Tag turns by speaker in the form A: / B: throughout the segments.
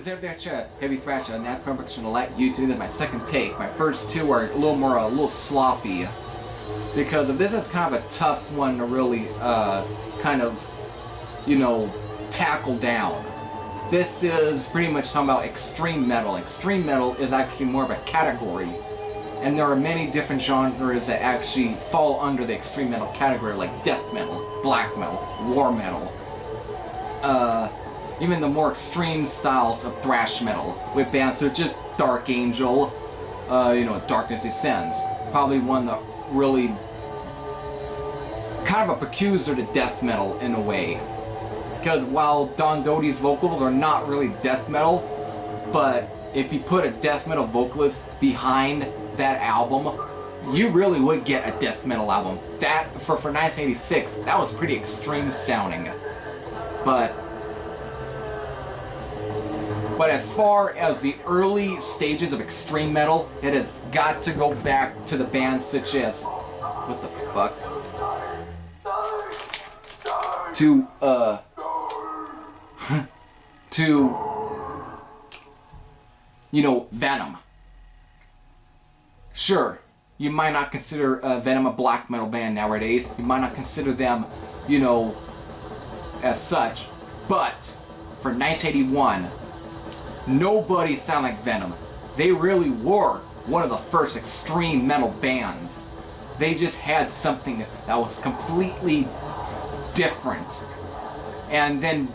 A: this is Heavy Thrash, and that's pretty much gonna let you do. This is my second take. My first two are a little sloppy, because if this is kind of a tough one to really tackle down. This is pretty much talking about extreme metal. Extreme metal is actually more of a category, and there are many different genres that actually fall under the extreme metal category, like death metal, black metal, war metal. Even the more extreme styles of thrash metal, with bands such as Dark Angel, Darkness Descends. Probably one that really kind of a precursor to death metal in a way. Because while Don Doty's vocals are not really death metal, but if you put a death metal vocalist behind that album, you really would get a death metal album. That, for 1986, that was pretty extreme sounding. But as far as the early stages of extreme metal, it has got to go back to the bands such as, what the fuck? Venom. Sure, you might not consider Venom a black metal band nowadays. You might not consider them, as such. But for 1981, nobody sounded like Venom. They really were one of the first extreme metal bands. They just had something that was completely different. And then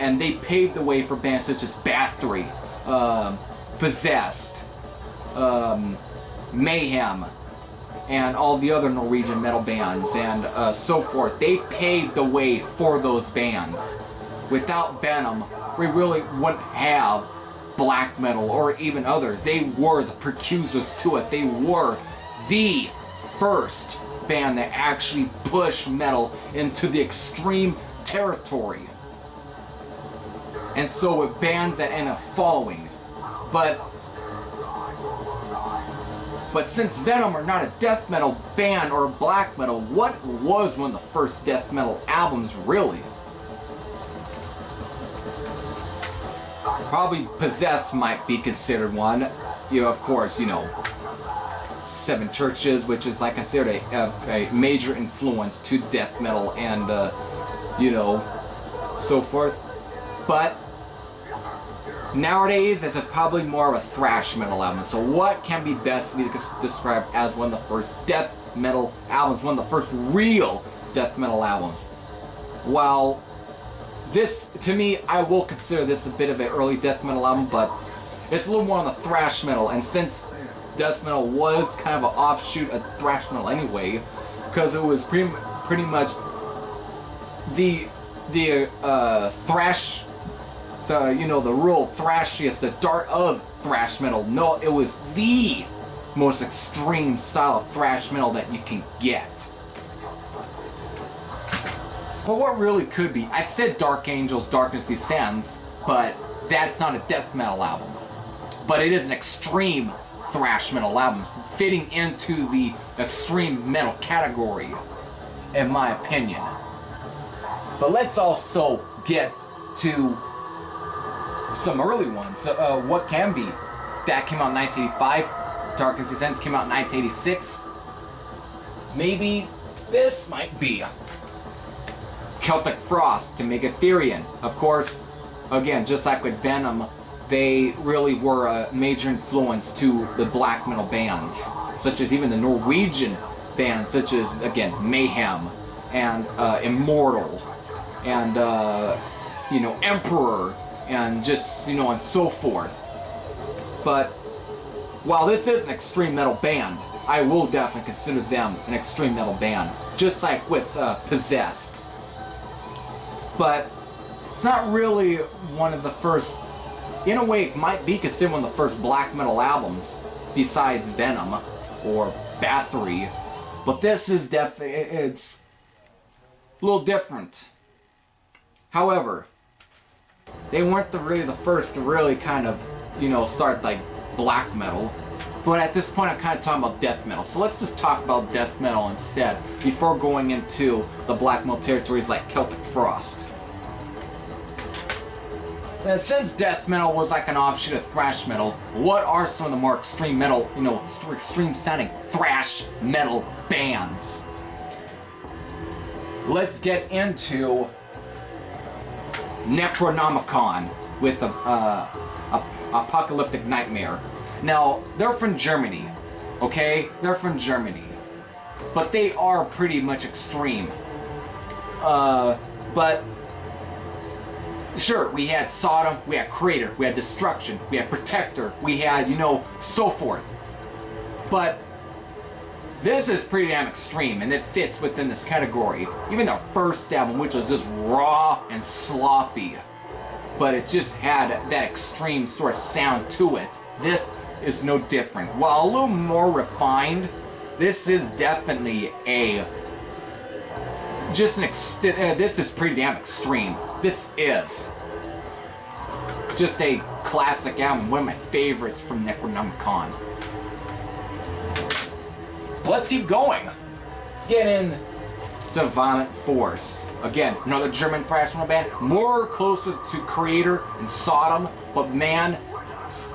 A: and they paved the way for bands such as Bathory, Possessed, Mayhem, and all the other Norwegian metal bands, and so forth. They paved the way for those bands. Without Venom, we really wouldn't have black metal or even other. They were the precursors to it. They were the first band that actually pushed metal into the extreme territory. And so with bands that end up following. But since Venom are not a death metal band or black metal, what was one of the first death metal albums really? Probably Possessed might be considered one. Of course, Seven Churches, which is like considered a major influence to death metal and so forth. But nowadays, it's probably more of a thrash metal album. So what can be best be described as one of the first death metal albums, one of the first real death metal albums? While this, to me, I will consider this a bit of an early death metal album, but it's a little more on the thrash metal. And since death metal was kind of an offshoot of thrash metal anyway, because it was pretty much the thrash, the real thrashiest, the dart of thrash metal. No, it was the most extreme style of thrash metal that you can get. But what really could be, I said Dark Angel's Darkness Descends, but that's not a death metal album. But it is an extreme thrash metal album, fitting into the extreme metal category, in my opinion. But let's also get to some early ones. What can be? That came out in 1985. Darkness Descends came out in 1986. Maybe this might be Celtic Frost to make Ethereum. Of course, again, just like with Venom, they really were a major influence to the black metal bands, such as even the Norwegian bands, such as, again, Mayhem and Immortal and Emperor and just and so forth. But while this is an extreme metal band, I will definitely consider them an extreme metal band, just like with Possessed. But it's not really one of the first. In a way, it might be considered one of the first black metal albums, besides Venom or Bathory. But this is definitely, it's a little different. However, they weren't really the first to really kind of, start like black metal. But at this point, I'm kind of talking about death metal. So let's just talk about death metal instead, before going into the black metal territories like Celtic Frost. Since death metal was like an offshoot of thrash metal, what are some of the more extreme metal, extreme sounding thrash metal bands? Let's get into Necronomicon with Apocalyptic Nightmare. Now, they're from Germany, okay? They're from Germany. But they are pretty much extreme. But sure, we had Sodom, we had Creator, we had Destruction, we had Protector, we had, so forth. But this is pretty damn extreme, and it fits within this category. Even their first album, which was just raw and sloppy, but it just had that extreme sort of sound to it. This is no different. While a little more refined, this is definitely this is pretty damn extreme. This is just a classic album, one of my favorites from Necronomicon. Let's keep going. Let's get into Violent Force. Again, another German thrash metal band, more closer to Creator and Sodom, but man,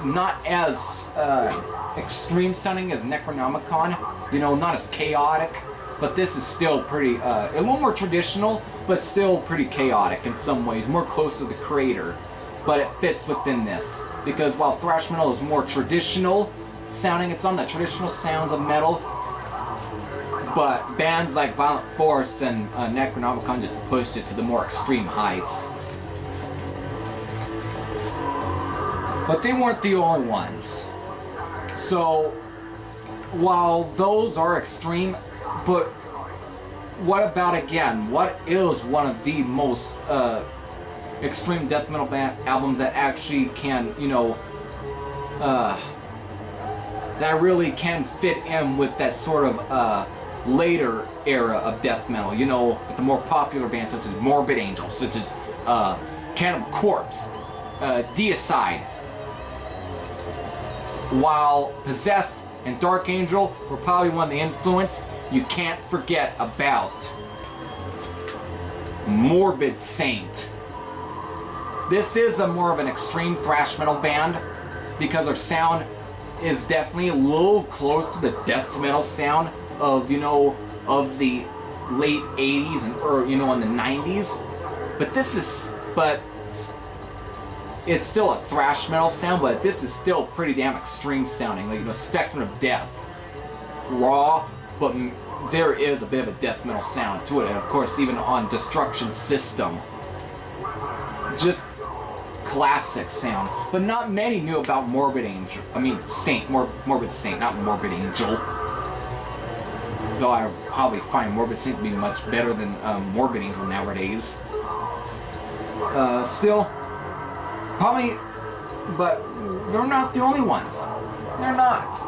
A: not as extreme sounding as Necronomicon. Not as chaotic, but this is still pretty, a little more traditional, but still pretty chaotic in some ways, more close to the Creator. But it fits within this, because while thrash metal is more traditional sounding, it's on the traditional sounds of metal, but bands like Violent Force and Necronomicon just pushed it to the more extreme heights. But they weren't the only ones. So, while those are extreme, but what about, again, what is one of the most extreme death metal albums that actually can, that really can fit in with that sort of later era of death metal, with the more popular bands such as Morbid Angel, such as Cannibal Corpse, Deicide. While Possessed and Dark Angel were probably one of the influence, you can't forget about Morbid Saint. This is more of an extreme thrash metal band because their sound is definitely a little close to the death metal sound of, of the late 80s or, in the 90s. But it's still a thrash metal sound, but this is still pretty damn extreme sounding, like, Spectrum of Death. Raw, but there is a bit of a death metal sound to it, and of course even on Destruction System. Just classic sound. But not many knew about Morbid Angel. Saint. Morbid Saint, not Morbid Angel. Though I probably find Morbid Saint to be much better than Morbid Angel nowadays. Still, probably, but they're not the only ones. They're not.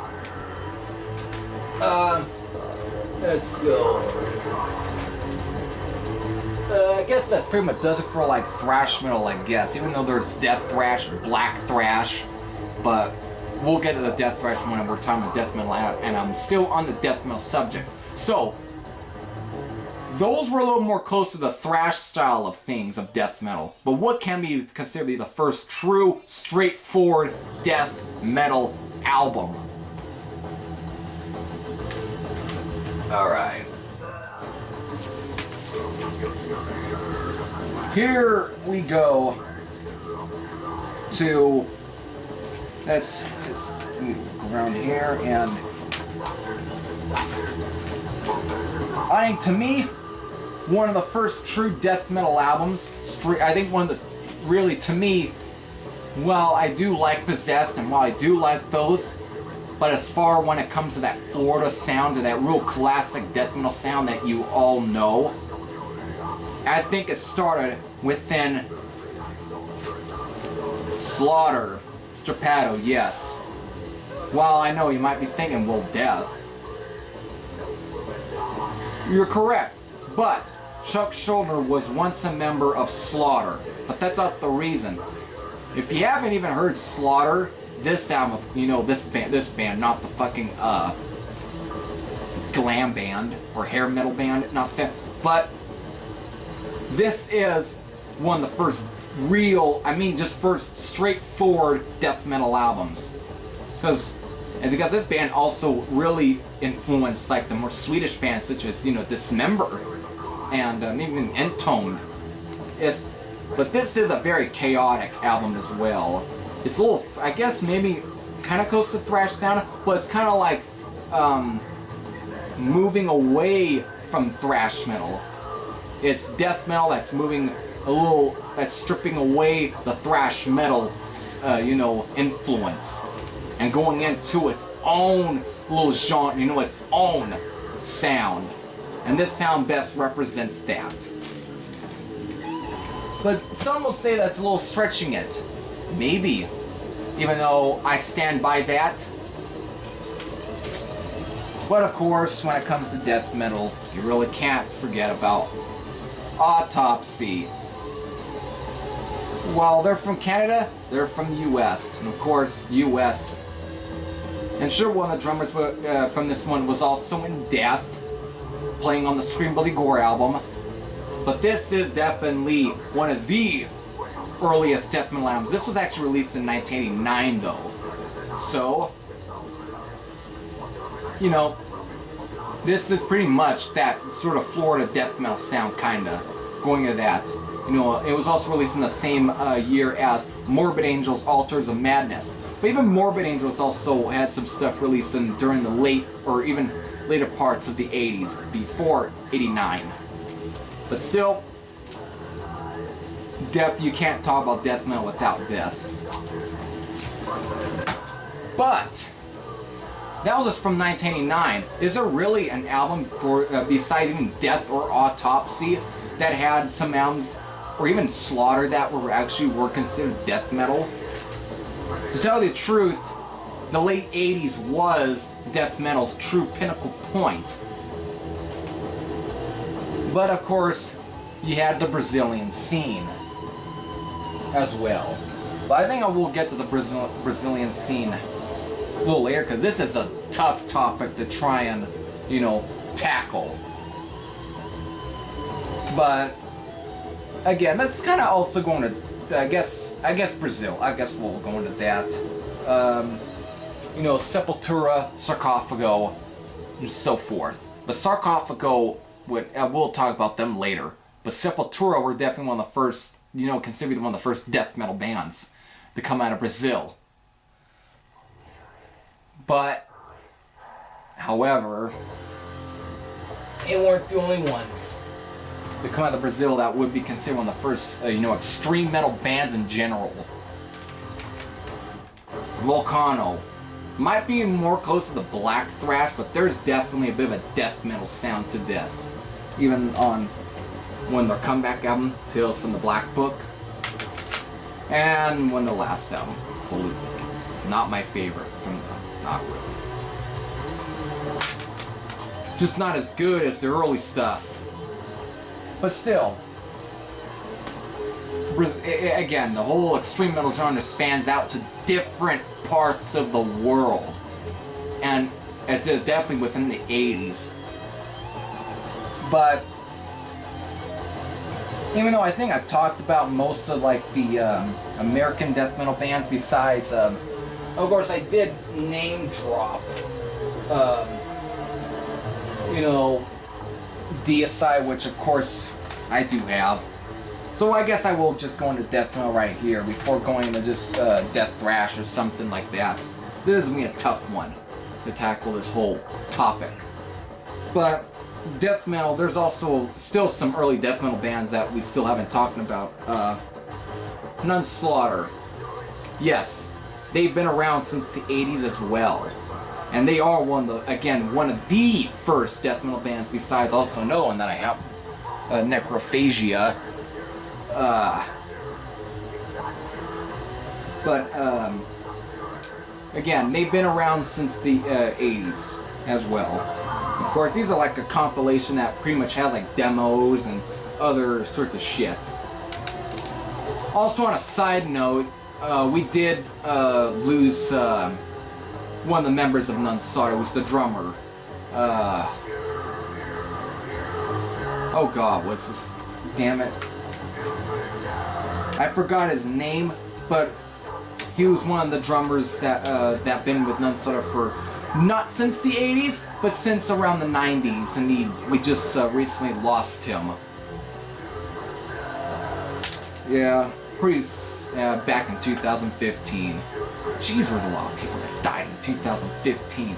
A: Let's go. I guess that's pretty much does it for like thrash metal, I guess. Even though there's death thrash, black thrash, but we'll get to the death thrash when we're talking about death metal, and I'm still on the death metal subject. So, those were a little more close to the thrash style of things of death metal. But what can be considered to be the first true, straightforward death metal album? Alright. Here we go to, let's go around here, and I think, to me, one of the first true death metal albums, I think one of the, really, to me, well, I do like Possessed, and while I do like those, but as far when it comes to that Florida sound, to that real classic death metal sound that you all know, I think it started within Slaughter, Strapato, yes. While I know you might be thinking, well, death. You're correct, but Chuck Schuldiner was once a member of Slaughter, but that's not the reason. If you haven't even heard Slaughter, this album, this band, not the fucking glam band or hair metal band, not that, but this is one of the first real, I mean just first straightforward death metal albums. Because this band also really influenced like the more Swedish bands such as, you know, Dismember and even Entombed. But this is a very chaotic album as well. It's a little, I guess maybe kind of close to thrash sound, but it's kind of like moving away from thrash metal. It's death metal that's moving a little, that's stripping away the thrash metal, you know, influence, and going into its own little genre, you know, its own sound. And this sound best represents that. But some will say that's a little stretching it. Maybe. Even though I stand by that. But of course, when it comes to death metal, you really can't forget about Autopsy. While they're from Canada, they're from the US. And of course, US. And sure, one of the drummers from this one was also in Death, playing on the Scream Bloody Gore album. But this is definitely one of the earliest death metal albums. This was actually released in 1989 though. So, you know, this is pretty much that sort of Florida death metal sound, kinda, going to that. You know, it was also released in the same year as Morbid Angel's Altars of Madness. But even Morbid Angels also had some stuff released during the late, or even later parts of the 80s, before 89. But still, you can't talk about death metal without this. But that was just from 1989. Is there really an album for besides even Death or Autopsy that had some albums, or even Slaughter, that were considered death metal? To tell you the truth, the late 80s was death metal's true pinnacle point. But of course, you had the Brazilian scene as well. But I think I will get to the Brazilian scene a little later, because this is a tough topic to try and, you know, tackle. But again, that's kind of also going to, I guess Brazil. I guess we'll go into that. You know, Sepultura, Sarcophago, and so forth. But Sarcophago, we'll talk about them later. But Sepultura were definitely one of the first, you know, considered one of the first death metal bands to come out of Brazil. But, however, they weren't the only ones to come out of Brazil that would be considered one of the first, you know, extreme metal bands in general. Volcano might be more close to the black thrash, but there's definitely a bit of a death metal sound to this. Even on when their comeback album, Tales from the Black Book, and when the last album, Holy Book. Not my favorite from them, not really. Just not as good as the early stuff. But still, again, the whole extreme metal genre spans out to different parts of the world. And it's definitely within the 80s. But even though I think I talked about most of like the American death metal bands, besides, of course I did name drop, you know, Deicide, which of course I do have. So I guess I will just go into death metal right here before going into just death thrash or something like that. This is going to be a tough one to tackle this whole topic. But death metal, there's also still some early death metal bands that we still haven't talked about. Nun Slaughter. Yes, they've been around since the 80s as well. And they are one of the first death metal bands, besides also knowing that I have Necrophagia. Again, they've been around since the 80s as well. Of course, these are like a compilation that pretty much has like demos and other sorts of shit. Also, on a side note, we did lose one of the members of Nun Slaughter, was the drummer. Oh god, what's his... Damn it. I forgot his name, but he was one of the drummers that been with Nunsutter for not since the 80s, but since around the 90s, and we just recently lost him. Yeah, pretty back in 2015. Jeez, there's a lot of people that died in 2015.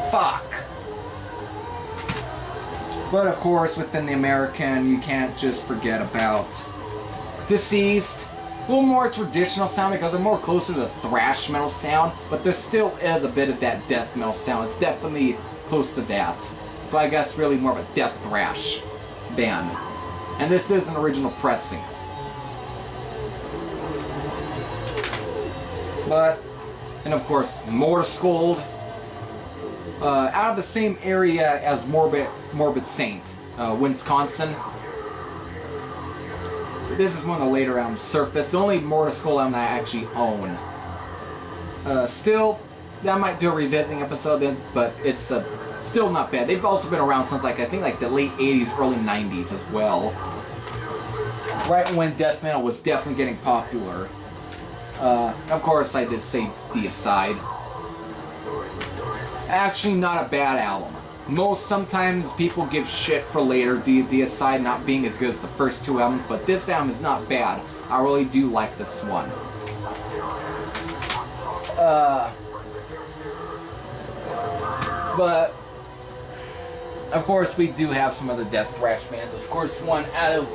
A: Fuck. But of course, within the American, you can't just forget about Deceased. A little more traditional sound because they're more closer to the thrash metal sound, but there still is a bit of that death metal sound. It's definitely close to that. So I guess really more of a death thrash band. And this is an original pressing. But, and of course, Mortiscold. Out of the same area as Morbid Saint, Wisconsin. This is one of the later albums, Surface, the only Mortiscold album that I actually own. Still, I might do a revisiting episode then, but it's still not bad. They've also been around since I think the late 80s, early 90s as well. Right when death metal was definitely getting popular. Of course, I did say Deicide. Actually, not a bad album. Sometimes people give shit for later Deicide not being as good as the first two albums, but this album is not bad. I really do like this one. But of course, we do have some other death thrash bands. Of course, one out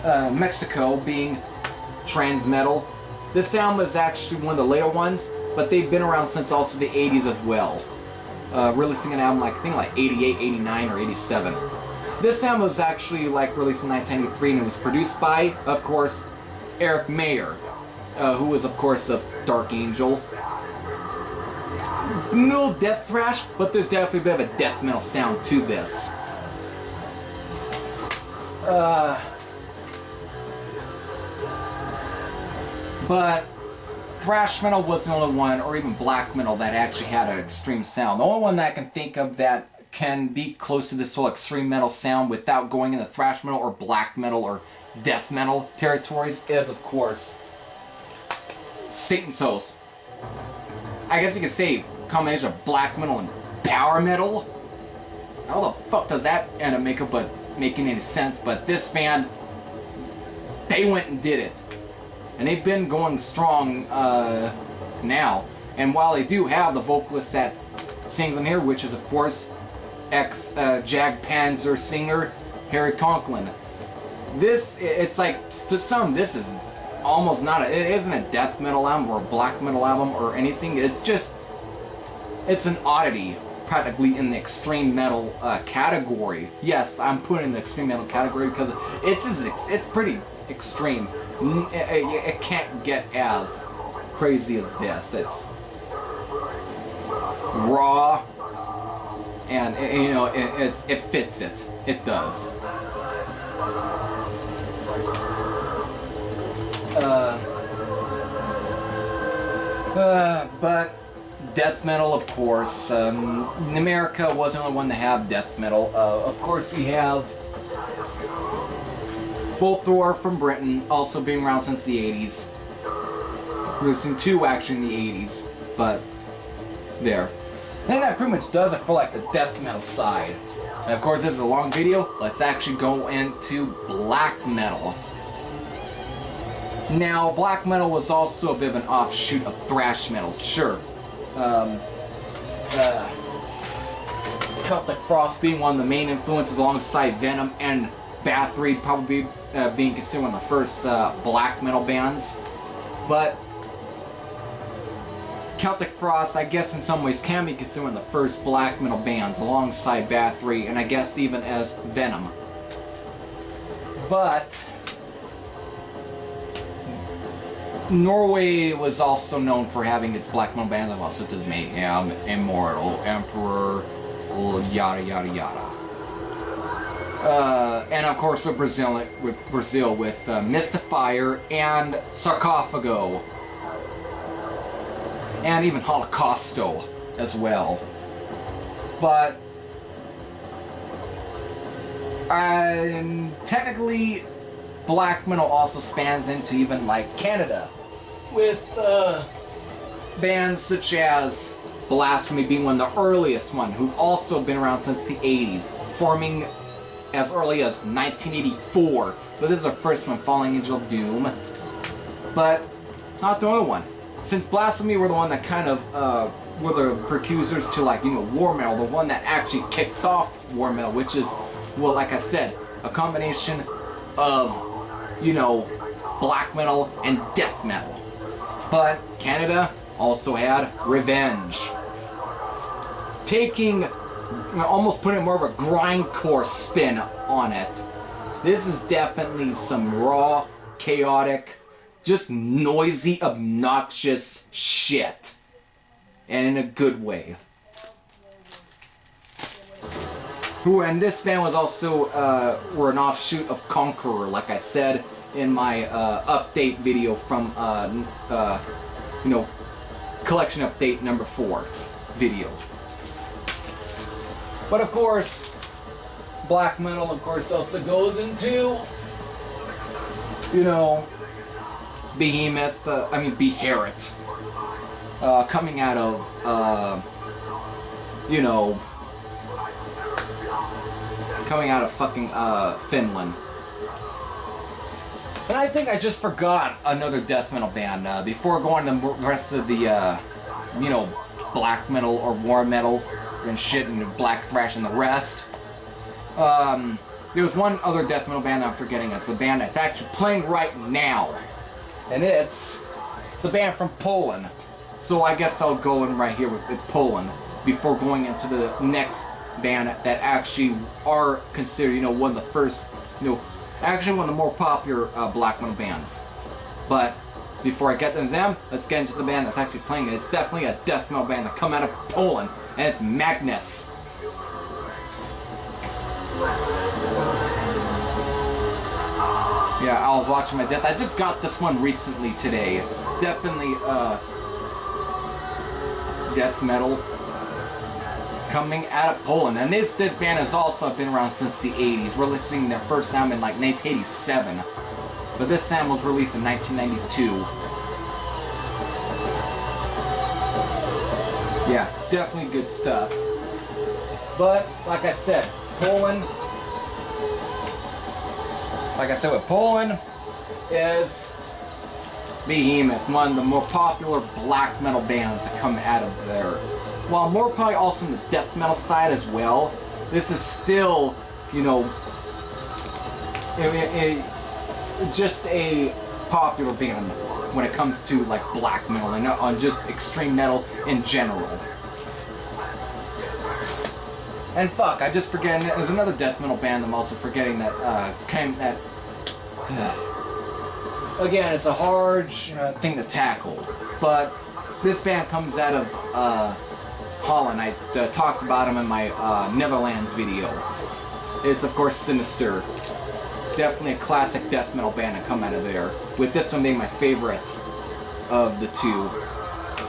A: of Mexico being Thrash Metal. This album is actually one of the later ones, but they've been around since also the 80s as well. Releasing an album I think 88, 89, or 87. This album was actually released in 1993, and it was produced by, of course, Eric Mayer, who was of course of Dark Angel. No death thrash, but there's definitely a bit of a death metal sound to this. But thrash metal wasn't the only one, or even black metal, that actually had an extreme sound. The only one that I can think of that can be close to this whole extreme metal sound without going into thrash metal or black metal or death metal territories is, of course, Satan's Host. I guess you could say a combination of black metal and power metal. How the fuck does that end up making any sense? But this band, they went and did it. And they've been going strong now. And while they do have the vocalist that sings on here, which is of course Jag Panzer singer Harry Conklin. It's like, to some, this is almost not it isn't a death metal album or a black metal album or anything. It's an oddity, practically in the extreme metal category. Yes, I'm putting it in the extreme metal category because it's pretty extreme. It can't get as crazy as this. It's raw, and it fits it. It does. But death metal, of course. America wasn't the one to have death metal. Of course, we have both are from Britain, also being around since the 80s. Releasing two actually in the 80s, but there. I think that pretty much does it for the death metal side. And of course, this is a long video. Let's actually go into black metal. Now, black metal was also a bit of an offshoot of thrash metal, sure. Celtic Frost being one of the main influences alongside Venom and Bathory probably being considered one of the first black metal bands. But Celtic Frost, I guess in some ways, can be considered one of the first black metal bands alongside Bathory, and I guess even as Venom. But Norway was also known for having its black metal bands, well, such as Mayhem, Immortal, Emperor, yada yada yada. And of course with Brazil with Mystifier and Sarcophago. And even Holocausto as well. But technically black metal also spans into even like Canada, with bands such as Blasphemy being one of the earliest one, who've also been around since the 80s, forming as early as 1984. But this is our first one, Falling Angel of Doom. But not the only one. Since Blasphemy were the one that kind of were the precursors to, like, you know, war metal, the one that actually kicked off war metal, which is, well, like I said, a combination of, you know, black metal and death metal. But Canada also had Revenge, taking, almost putting more of a grindcore spin on it. This is definitely some raw, chaotic, just noisy, obnoxious shit. And in a good way. And this band was also, were an offshoot of Conqueror, like I said in my update video from, you know, collection update number 4 video. But of course, black metal, of course, also goes into, you know, Behemoth, Beherit, coming out of, you know, coming out of fucking Finland. And I think I just forgot another death metal band before going to the rest of the, you know, black metal or war metal and shit and black thrash and the rest. There was one other death metal band I'm forgetting. It's a band that's actually playing right now, and it's a band from Poland. So I guess I'll go in right here with Poland before going into the next band that actually are considered, you know, one of the first, you know, actually one of the more popular black metal bands. But before I get into them, let's get into the band that's actually playing it. It's definitely a death metal band that come out of Poland, and it's Magnus. Yeah, I was watching my death. I just got this one recently today. Definitely death metal coming out of Poland. And this band has also been around since the 80s, releasing their first album in like 1987. But this album was released in 1992. Yeah, definitely good stuff. But, like I said, Poland, with Poland is Behemoth, one of the more popular black metal bands that come out of there. While more probably also on the death metal side as well, this is still, you know, just a popular band when it comes to like black metal and on just extreme metal in general. And fuck, I just forget, there's another death metal band I'm also forgetting that again, it's a hard thing to tackle, but this band comes out of Holland. I talked about them in my Netherlands video. It's of course Sinister. Definitely a classic death metal band to come out of there, with this one being my favorite of the two.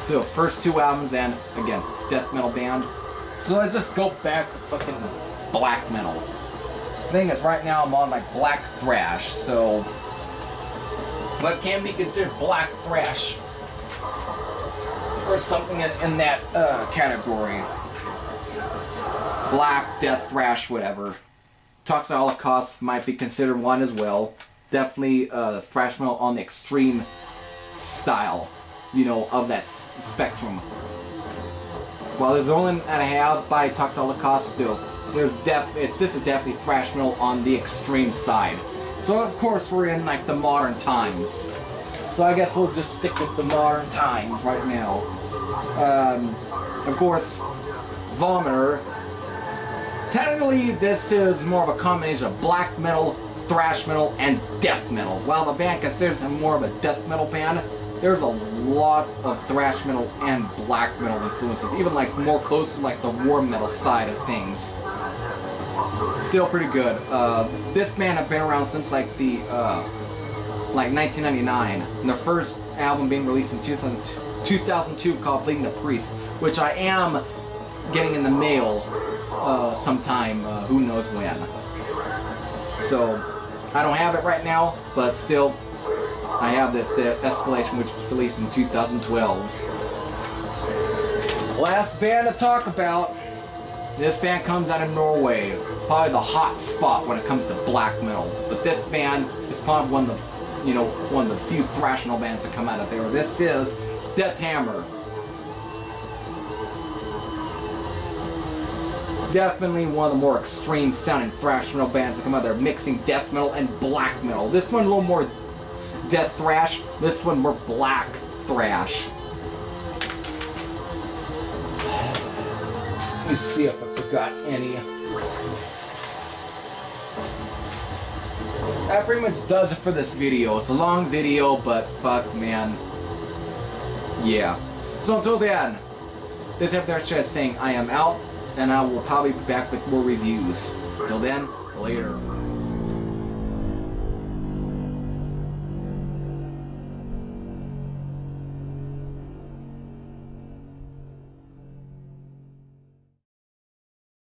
A: So first 2 albums, and again, death metal band. So let's just go back to fucking black metal. The thing is, right now I'm on like black thrash, so what can be considered black thrash, or something in that category. Black, death thrash, whatever. Toxic Holocaust might be considered one as well. Definitely thrash metal on the extreme style, you know, of that spectrum. While there's the only one that I have by Toxic Holocaust, still, this is definitely thrash metal on the extreme side. So of course we're in like the modern times. So I guess we'll just stick with the modern times right now. Of course, Vomiter. Technically, this is more of a combination of black metal, thrash metal, and death metal. While the band considers them more of a death metal band, there's a lot of thrash metal and black metal influences, even like more close to like the war metal side of things. Still pretty good. This band have been around since like the like 1999, and their first album being released in 2002 called Bleeding the Priest, which I am getting in the mail sometime, who knows when. So I don't have it right now, but still, I have this, the Escalation, which was released in 2012. Last band to talk about. This band comes out of Norway. Probably the hot spot when it comes to black metal. But this band is probably one of the few thrash metal bands that come out of there. This is Death Hammer. Definitely one of the more extreme sounding thrash metal bands that come out there, mixing death metal and black metal. This one a little more death thrash, this one more black thrash. Let me see if I forgot any. That pretty much does it for this video. It's a long video, but fuck, man. Yeah. So until then, this is Thrash Metal saying I am out, and I will probably be back with more reviews. Till then, later.